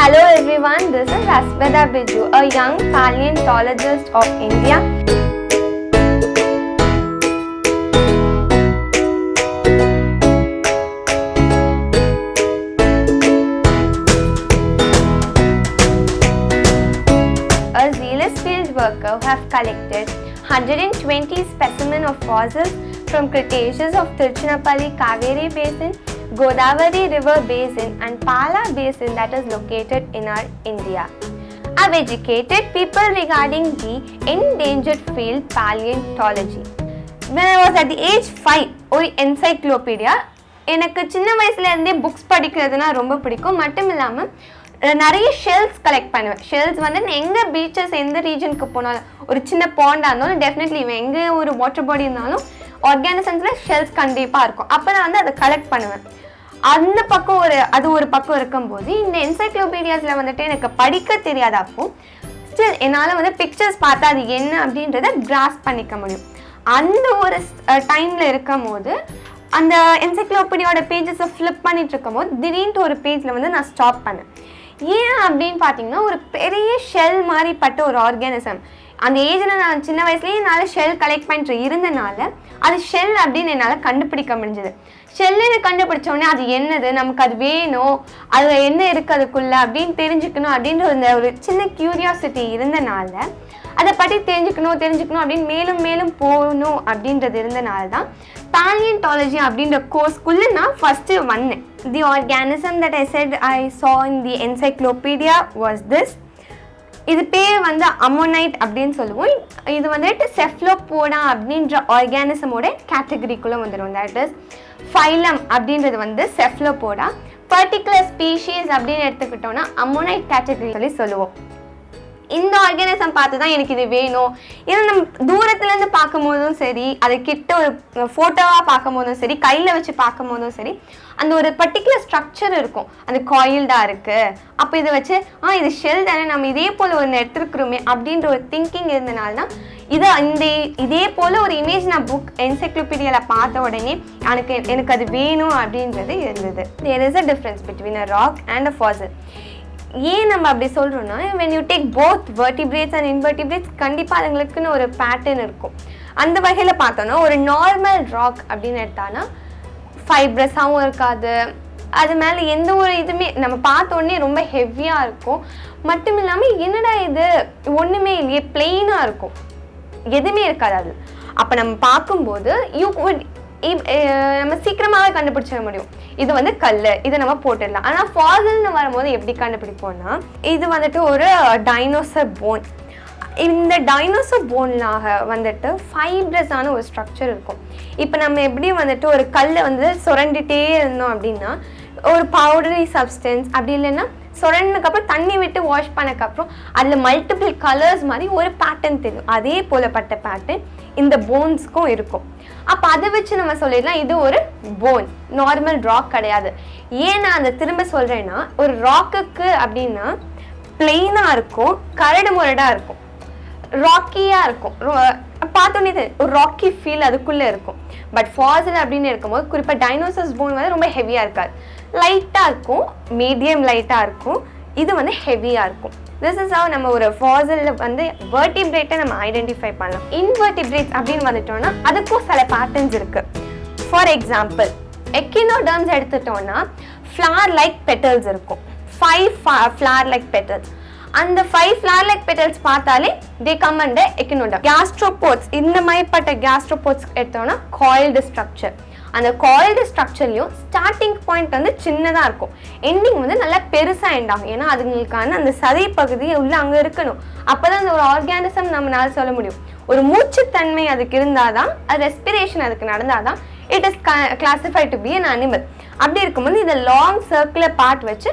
Hello everyone, this is Asveda Biju, a young paleontologist of India. A zealous field worker who have collected 120 specimens of fossils from Cretaceous of Tiruchirappalli Kaveri Basin, Godavari River Basin and Pala Basin that is located in our India. I've educated people regarding the endangered field paleontology. When I was at the age 5, ஒரு encyclopedia எனக்கு சின்ன வயசுல இருந்தே books படிக்கிறதுனா ரொம்ப பிடிக்கும். மட்டும் இல்லாமல் நிறைய ஷெல்ஸ் கலெக்ட் பண்ணுவேன். ஷெல்ஸ் வந்து எங்கே பீச்சஸ் எந்த ரீஜனுக்கு போனாலும் ஒரு சின்ன பாண்டாக இருந்தாலும் டெஃபினெட்லி எங்கே ஒரு வாட்டர் பாடி இருந்தாலும் ஆர்கானிசம்ஸில் ஷெல்ஸ் கண்டிப்பாக இருக்கும். அப்போ நான் வந்து அதை கலெக்ட் பண்ணுவேன். அந்த பக்கம் ஒரு பக்கம் இருக்கும்போது இந்த என்சைக்ளோபீடியாஸில் வந்துட்டு எனக்கு படிக்க தெரியாதப்போ ஸ்டில் என்னால் வந்து பிக்சர்ஸ் பார்த்தா அது என்ன அப்படின்றத கிராஸ் பண்ணிக்க முடியும். அந்த ஒரு டைமில் இருக்கும் போது அந்த என்சைக்ளோபீடியோட பேஜஸை ஃப்ளிப் பண்ணிட்டு இருக்கும் போது திடீர்னு ஒரு பேஜில் வந்து நான் ஸ்டாப் பண்ணேன். ஏன் அப்படின்னு பார்த்தீங்கன்னா ஒரு பெரிய ஷெல் மாதிரி பட்ட ஒரு ஆர்கானிசம் அந்த ஏஜில் நான் சின்ன வயசுலேயே என்னால் ஷெல் கலெக்ட் பண்ணிட்டு இருந்தனால அது ஷெல் அப்படின்னு என்னால் கண்டுபிடிக்க முடிஞ்சது. ஷெல்லுன்னு கண்டுபிடிச்சோடனே அது என்னது, நமக்கு அது வேணும், அதில் என்ன இருக்குது அதுக்குள்ளே அப்படின்னு தெரிஞ்சுக்கணும் அப்படின்ற ஒரு சின்ன க்யூரியாசிட்டி இருந்தனால அதை பற்றி தெரிஞ்சுக்கணும் அப்படின்னு மேலும் போகணும் அப்படின்றது இருந்தனால தான் paleontology அப்படின்ற கோர்ஸ்க்குள்ளே நான் ஃபஸ்ட்டு வந்தேன். The organism that I said I saw in the encyclopedia was this. இது பேர் வந்து அம்மோனைட் அப்படின்னு சொல்லுவோம். இது வந்துட்டு செஃப்லோபோடா அப்படின்ற ஆர்கானிசமோட கேட்டகரிக்குள்ளே வந்துடும். தட் இஸ் ஃபைலம் அப்படின்றது வந்து செஃப்லோபோடா. பர்டிகுலர் ஸ்பீஷீஸ் அப்படின்னு எடுத்துக்கிட்டோன்னா அம்மோனைட் கேட்டகரி சொல்லி சொல்லுவோம். இந்த ஆர்கானிசம் பார்த்து தான் எனக்கு இது வேணும். ஏன்னா நம்ம தூரத்துலேருந்து பார்க்கும் போதும் சரி, அதை கிட்ட ஒரு ஃபோட்டோவாக பார்க்கும் போதும் சரி, கையில் வச்சு பார்க்கும் போதும் சரி, அந்த ஒரு பர்டிகுலர் ஸ்ட்ரக்சர் இருக்கும். அது காயில்டாக இருக்குது, அப்போ இதை வச்சு இது ஷெல் தானே, நம்ம இதே போல் ஒன்று எடுத்துருக்குறோமே அப்படின்ற ஒரு திங்கிங் இருந்தனால தான் இதே போல் ஒரு இமேஜ் நான் புக் என்சைக்ளோபீடியாவில் பார்த்த உடனே எனக்கு அது வேணும் அப்படின்றது இருந்தது. There is a difference between a rock and a fossil. ஏன் நம்ம அப்படி சொல்கிறோன்னா, when you take both vertebrates and invertebrates கண்டிப்பாக அதுங்களுக்குன்னு ஒரு பேட்டர்ன் இருக்கும். அந்த வகையில் பார்த்தோன்னா ஒரு நார்மல் ராக் அப்படின்னு எடுத்தானா ஃபைப்ரஸாகவும் இருக்காது, அது மேலே எந்த ஒரு இதுவுமே நம்ம பார்த்தோன்னே ரொம்ப ஹெவியாக இருக்கும். மட்டும் இல்லாமல் என்னடா இது ஒன்றுமே இல்லையே, பிளெயினாக இருக்கும், எதுவுமே இருக்காது அது. அப்போ நம்ம பார்க்கும்போது நம்ம சீக்கிரமாகவே கண்டுபிடிச்சிட முடியும், இது வந்து கல், இதை நம்ம போட்டுடலாம். ஆனால் ஃபாசில்னு வரும்போது எப்படி கண்டுபிடிப்போம்னா, இது வந்துட்டு ஒரு டைனோசர் போன். இந்த டைனோசர் போன்னாக வந்துட்டு ஃபைப்ரஸான ஒரு ஸ்ட்ரக்சர் இருக்கும். இப்போ நம்ம எப்படி வந்துட்டு ஒரு கல்லை வந்து சுரண்டிகிட்டே இருந்தோம் அப்படின்னா ஒரு பவுடரி சப்ஸ்டன்ஸ், அப்படி இல்லைன்னா சுரண்டினதுக்கப்புறம் தண்ணி விட்டு வாஷ் பண்ணக்கப்புறம் அதில் மல்டிபிள் கலர்ஸ் மாதிரி ஒரு பேட்டர்ன் தெரியும். அதே போலப்பட்ட பேட்டர்ன் இந்த போன்ஸ்க்கும் இருக்கும். அப்போ அதை வச்சு நம்ம சொல்லிடலாம் இது ஒரு போன், நார்மல் ராக் கிடையாது. ஏன் நான் அதை திரும்ப சொல்கிறேன்னா, ஒரு ராக்குக்கு அப்படின்னா பிளெயினாக இருக்கும், கரடு முரடாக இருக்கும், ராக்கியாக இருக்கும், பார்த்தோன்னே ஒரு ராக்கி ஃபீல் அதுக்குள்ளே இருக்கும். பட் ஃபாசில் அப்படின்னு இருக்கும்போது குறிப்பாக டைனோசர்ஸ் போன் வந்து ரொம்ப ஹெவியாக இருக்காது, லைட்டாக இருக்கும், மீடியம் லைட்டாக இருக்கும், இது வந்து ஹெவியாக இருக்கும். திஸ் இஸ் ஹவ் நம்ம ஒரு ஃபாசிலில் வந்து வெர்டிபிரேட்டை நம்ம ஐடென்டிஃபை பண்ணலாம். இன்வெர்டிபிரேட்ஸ் அப்படின்னு வந்துட்டோம்னா அதுக்கும் சில பேட்டர்ன்ஸ் இருக்குது. ஃபார் எக்ஸாம்பிள் எக்கினோடர்ம்ஸ் எடுத்துட்டோம்னா ஃப்ளார் லைக் பெட்டல்ஸ் இருக்கும், 5 ஃப்ளார் லைக் பெட்டல்ஸ். அந்த 5 ஃப்ளார் லைக் பெட்டல்ஸ் பார்த்தாலே தே கம் அண்டர் எக்கினோடர்ம். கேஸ்ட்ரோபோட்ஸ், இந்த மாதிரிப்பட்ட கேஸ்ட்ரோபோட்ஸ் எடுத்தோம்னா காயில்டு ஸ்ட்ரக்சர். அந்த காயில்டு ஸ்ட்ரக்சர்லையும் ஸ்டார்டிங் பாயிண்ட் வந்து சின்னதாக இருக்கும், எண்டிங் வந்து நல்லா பெருசாக எண்ட் ஆகும். ஏன்னா அதுங்களுக்கான அந்த சதை பகுதி உள்ள அங்கே இருக்கணும். அப்போ தான் அந்த ஒரு ஆர்கானிசம் நம்மளால சொல்ல முடியும். ஒரு மூச்சுத்தன்மை அதுக்கு இருந்தால் தான், அது ரெஸ்பிரேஷன் அதுக்கு நடந்தால் தான் it is classified to be an animal. அப்படி இருக்கும்போது இதை லாங் சர்க்குலர் பார்ட் வச்சு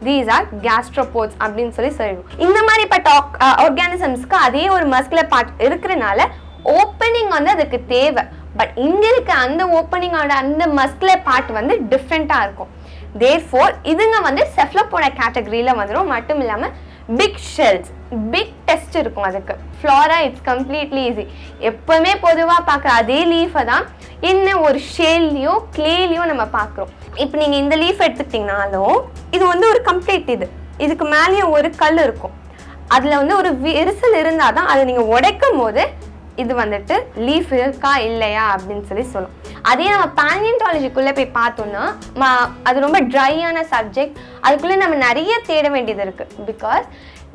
these are gastropods அப்படின்னு சொல்லுவோம். இந்த மாதிரிப்பட்ட ஆர்கானிசம்ஸ்க்கு அதே ஒரு மஸ்குலர் பார்ட் இருக்கிறனால ஓப்பனிங் வந்து அதுக்கு தேவை. பட் இங்கே இருக்க அந்த ஓப்பனிங்கோட அந்த மஸ்குலர் பார்ட் வந்து டிஃப்ரெண்ட்டாக இருக்கும். தேர்ஃபோர் இதுங்க வந்து செஃப்லோபோடா கேட்டகரியில் வந்துடும். மட்டும் இல்லாமல் பிக் ஷெல்ஸ், பிக் டெஸ்ட் இருக்கும் அதுக்கு. ஃப்ளாரா இட்ஸ் கம்ப்ளீட்லி ஈஸி. எப்போவுமே பொதுவாக பார்க்குற அதே லீஃபை தான் என்ன ஒரு ஷேல்லையோ கிளேலையோ நம்ம பார்க்குறோம். இப்போ நீங்கள் இந்த லீஃப் எடுத்துக்கிட்டிங்கனாலும் இது வந்து ஒரு கம்ப்ளீட் இது இதுக்கு மேலேயும் ஒரு கல் இருக்கும். அதில் வந்து ஒரு விரிசல் இருந்தால் தான் அதை நீங்கள் உடைக்கும் போது இது வந்துட்டு லீஃப் இருக்கா இல்லையா அப்படின்னு சொல்லி சொல்லும். அதே நம்ம பேலியன்டாலஜிக்குள்ளே போய் பார்த்தோம்னா அது ரொம்ப ட்ரையான சப்ஜெக்ட். அதுக்குள்ளே நம்ம நிறைய தேட வேண்டியது இருக்குது. பிகாஸ்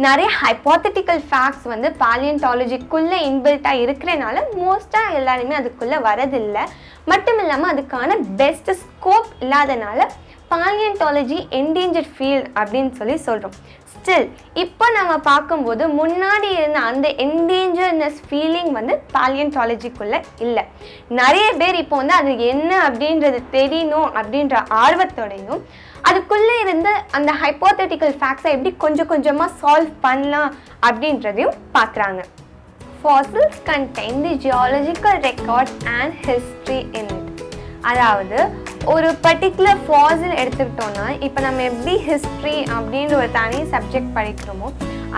நிறைய ஹைப்போத்தட்டிக்கல் ஃபேக்ட்ஸ் வந்து பேலியன்டாலஜிக்குள்ளே இன்பில்ட்டாக இருக்கிறனால மோஸ்ட்டாக எல்லாருமே அதுக்குள்ளே வரதில்லை. மட்டும் இல்லாமல் அதுக்கான பெஸ்ட் ஸ்கோப் இல்லாதனால பேலியன்டாலஜி என்டேஞ்சர்ட் ஃபீல்ட் அப்படின்னு சொல்லி சொல்கிறோம். ஸ்டில் இப்போ நம்ம பார்க்கும்போது முன்னாடி இருந்த அந்த என்டேஞ்சர்னஸ் ஃபீலிங் வந்து பேலியன்டாலஜிக்குள்ளே இல்லை. நிறைய பேர் இப்போ வந்து அது என்ன அப்படின்றது தெரியணும் அப்படின்ற ஆர்வத்தோடையும் அதுக்குள்ளே இருந்த அந்த ஹைப்போத்தட்டிக்கல் ஃபேக்ட்ஸை எப்படி கொஞ்சம் கொஞ்சமாக சால்வ் பண்ணலாம் அப்படின்றதையும் பார்க்குறாங்க. Fossils contain the geological record and history in it. அதாவது ஒரு பர்டிகுலர் ஃபாசில் எடுத்துக்கிட்டோன்னா இப்போ நம்ம எப்படி ஹிஸ்ட்ரி அப்படின்ற ஒரு தனி சப்ஜெக்ட் படிக்கிறோமோ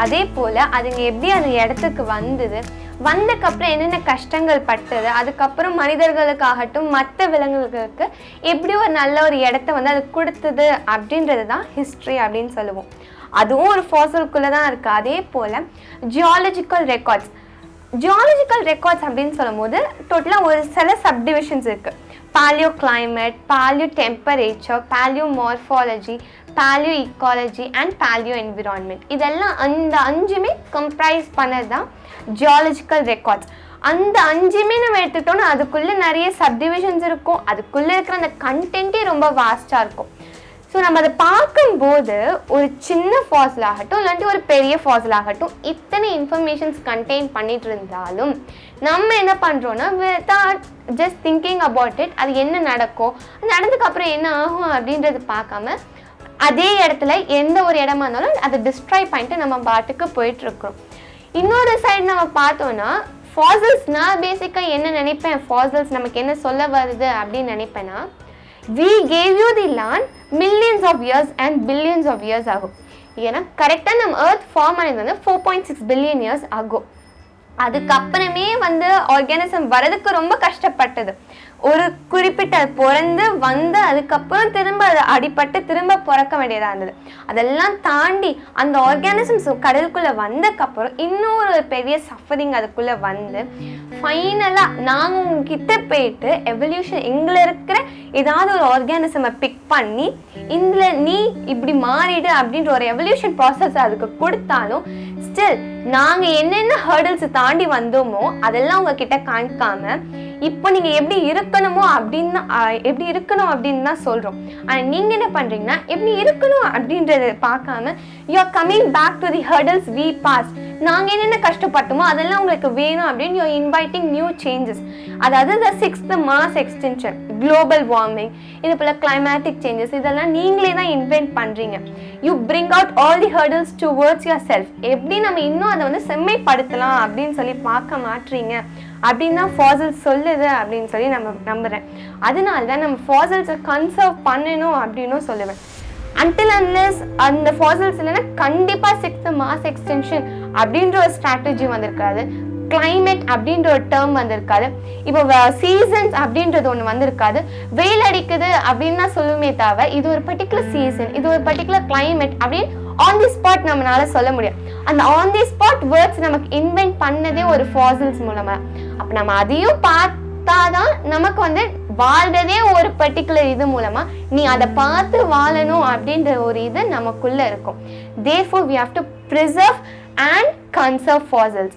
அதே போல் அதுங்க எப்படி அந்த இடத்துக்கு வந்ததுக்கப்புறம் என்னென்ன கஷ்டங்கள் பட்டது, அதுக்கப்புறம் மனிதர்களுக்காகட்டும் மற்ற விலங்குகளுக்கு எப்படி ஒரு நல்ல ஒரு இடத்த வந்து அது கொடுத்தது அப்படின்றது தான் ஹிஸ்ட்ரி அப்படின்னு சொல்லுவோம். அதுவும் ஒரு ஃபாசிலுக்குள்ளே தான் இருக்குது. அதே போல் ஜியாலஜிக்கல் ரெக்கார்ட்ஸ் அப்படின்னு சொல்லும் போது டோட்டலாக ஒரு சில சப்டிவிஷன்ஸ் இருக்குது. Paleo climate, paleo temperature, paleo morphology, paleo ecology and paleo environment. இதெல்லாம் அந்த 5மே கம்ப்ரைஸ் பண்ணது தான் ஜியாலஜிக்கல் ரெக்கார்ட்ஸ். அந்த 5மே நம்ம எடுத்துக்கிட்டோன்னா அதுக்குள்ளே நிறைய சப்டிவிஷன்ஸ் இருக்கும். அதுக்குள்ளே இருக்கிற அந்த கண்டென்ட்டே ரொம்ப வாஸ்டாக இருக்கும். ஸோ நம்ம அதை பார்க்கும்போது ஒரு சின்ன ஃபாசில் ஆகட்டும் இல்லாட்டி ஒரு பெரிய ஃபாசில் ஆகட்டும் இத்தனை இன்ஃபர்மேஷன்ஸ் கண்டெயின் பண்ணிட்டு இருந்தாலும் நம்ம என்ன பண்ணுறோன்னா without just thinking about it அது என்ன நடக்கும், நடந்ததுக்கப்புறம் என்ன ஆகும் அப்படின்றது பார்க்காம அதே இடத்துல எந்த ஒரு இடமா இருந்தாலும் அதை டிஸ்ட்ராய் பண்ணிட்டு நம்ம பாட்டுக்கு போயிட்டுருக்கோம். இன்னொரு சைடு நம்ம பார்த்தோன்னா ஃபாசில்ஸ், நான் பேசிக்காக என்ன நினைப்பேன், ஃபாசில்ஸ் நமக்கு என்ன சொல்ல வருது அப்படின்னு நினைப்பேன்னா, we gave you the land millions of years and billions of years ஆகும். ஏன்னா கரெக்டாக நம்ம எர்த் ஃபார்ம் ஆனது வந்து 4.6 billion years ஆகும். அதுக்கப்புறமே வந்து ஆர்கானிசம் வரதுக்கு ரொம்ப கஷ்டப்பட்டது. ஒரு குறிப்பிட்ட பிறந்து வந்து அதுக்கப்புறம் திரும்ப அது அடிபட்டு திரும்ப பிறக்க வேண்டியதாக இருந்தது. அதெல்லாம் தாண்டி அந்த ஆர்கானிசம்ஸ் கடலுக்குள்ளே வந்ததுக்கப்புறம் இன்னொரு பெரிய சஃபரிங் அதுக்குள்ளே வந்து ஃபைனலாக நாங்கள் உங்ககிட்ட போயிட்டு எவல்யூஷன் எங்களை இருக்கிற ஏதாவது ஒரு ஆர்கானிசமை பிக் பண்ணி இதில் நீ இப்படி மாறிடு அப்படின்ற ஒரு எவல்யூஷன் ப்ராசஸ் அதுக்கு கொடுத்தாலும் ஸ்டில் நாங்கள் என்னென்ன ஹர்டில்ஸ் தாண்டி வந்தோமோ அதெல்லாம் உங்ககிட்ட காணிக்காம இப்போ நீங்கள் எப்படி இருக்கணும் அப்படின்னு தான் சொல்கிறோம். ஆனால் நீங்கள் என்ன பண்ணுறீங்கன்னா எப்படி இருக்கணும் அப்படின்றத பார்க்காம you are coming back to the hurdles we pass. நாங்கள் என்னென்ன கஷ்டப்பட்டோமோ அதெல்லாம் உங்களுக்கு வேணும் அப்படின்னு யூ இன்வைட்டிங் நியூ சேஞ்சஸ். அதாவது த 6th mass extension, global warming, இது போல் கிளைமேட்டிக் சேஞ்சஸ் இதெல்லாம் நீங்களே தான் இன்வென்ட் பண்ணுறீங்க. You bring out all the hurdles towards your self. எப்படி நம்ம இன்னும் அதை வந்து செம்மைப்படுத்தலாம் அப்படின்னு சொல்லி பார்க்க மாட்டீங்க அப்படின்னு தான் ஃபாசில்ஸ் சொல்லுது அப்படின்னு சொல்லி நம்ம நம்புகிறேன். அதனால தான் நம்ம ஃபாசில்ஸை கன்சர்வ் பண்ணணும் அப்படின்னும் சொல்லுவேன். until unless அந்த ஃபாசில்ஸ் இல்லைன்னா கண்டிப்பாக 6th மாஸ் எக்ஸ்டென்ஷன் அப்படின்ற ஒரு ஸ்ட்ராட்டஜி வந்திருக்காது, கிளைமேட் அப்படின்ற ஒரு டேர்ம் வந்திருக்காது, இப்போ சீசன்ஸ் அப்படின்றது ஒன்று வந்திருக்காது. வெயில் அடிக்குது அப்படின்னு தான் சொல்லுமே தவிர இது ஒரு பர்டிகுலர் சீசன், இது ஒரு பர்டிகுலர் கிளைமேட் அப்படின்னு ஆன் தி ஸ்பாட் நம்மளால சொல்ல முடியும். அந்த ஆன் தி ஸ்பாட் வேர்ட்ஸ் நமக்கு இன்வென்ட் பண்ணதே ஒரு ஃபாசில்ஸ் மூலமா. அப்போ நம்ம அதையும் பார்த்தாதான் நமக்கு வந்து வாழ்றதே ஒரு பர்டிகுலர் இது மூலமா நீ அதை பார்த்து வாழணும் அப்படின்ற ஒரு இது நமக்குள்ள இருக்கும். Therefore we have to preserve and conserve fossils.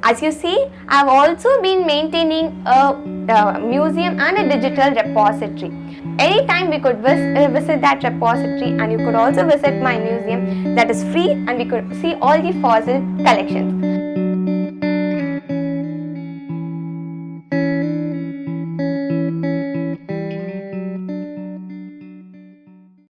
As you see, I have also been maintaining a museum and a digital repository. Anytime we could visit that repository and you could also visit my museum that is free and we could see all the fossil collections.